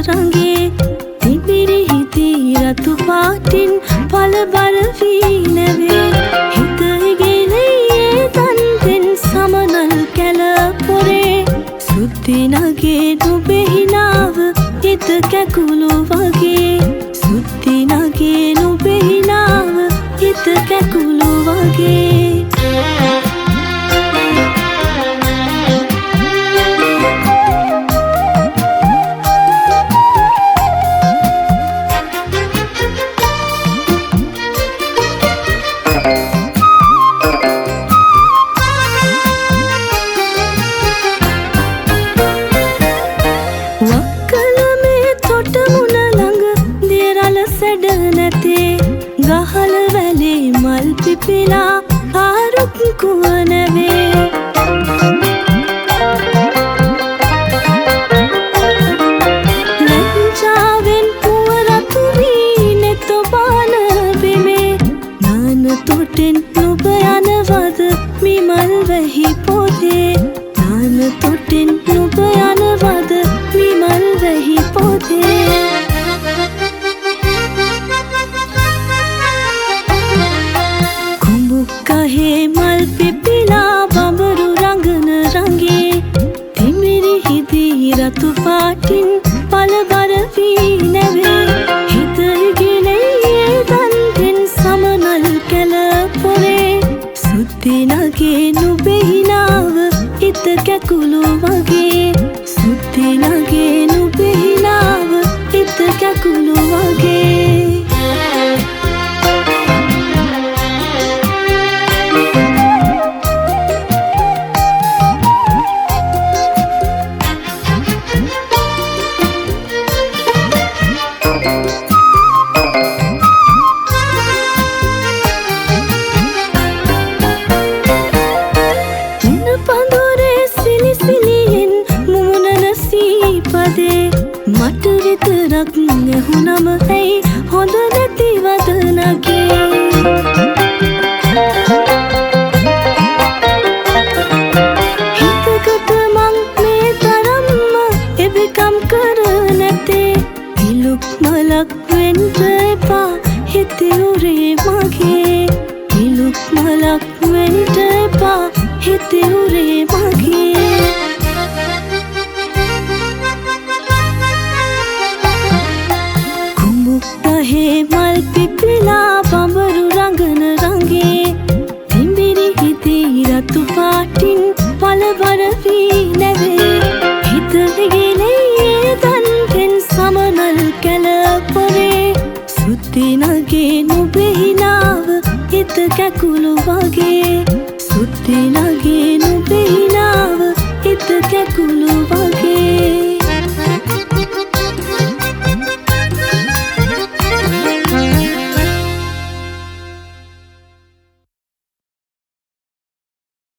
රංගේ තිබිරි හිතී රතු පාටින් පළබර වී නැවේ හිත ඉගෙලයේ තන්තෙන් සමනල් කැල පොරේ සුද්දි නගේ නුඹේ හිනාව හිත කැකුළු වගේ සුද්දි නගේ නුඹේ හිනාව හිත කැකුළු වගේ ගහල වැලේ මල් පිපිලා ආරුක් කුවනවේ ලැජ්ජාවෙන් පුවරතු වී නෙත බාන බිමේ නාන තොටෙන් නුඹ යනවද මිමල් වැහි පොතේ නාන තොටෙන් නුඹ යනවද මිමල් වැහි පොතේ කහේ මල් පිපිලා බඹරු රංගන රංගේ තිමිරි හිදී රතු පාටින් පළබර වී නැවේ හිත ඉගෙලයේ තන්තෙන් සමනල් කැල පොරේ සුද්දි නගේ නුඹේ හිනාව හිත කැකුළු වගේ සුද්දි නගේ නුඹේ හිනාව හිත කැකුළු වගේ මට විතරක් ඇහුනම ඇයි හොඳ නැති වදනගේ හිතකට මං මේ තරම්ම එබිකම් කර නැතේ ඉලුක් මලක් වෙන්ට එපා හිතේ උරේ මගේ ඉලුක් මලක් වෙන්ට එපා හිතේ උරේ මගේ කහේ මල් පිපිලා බඹරු රංගන රංගේ තිඹිරි හිතී රතු පාටින් පළබර වී නැවේ හිත ඉගෙලයේ තන්තෙන් සමනල් කැල පොරේ සුද්දි නගේ නුඹේ හිනාව හිත කැකුළු වගේ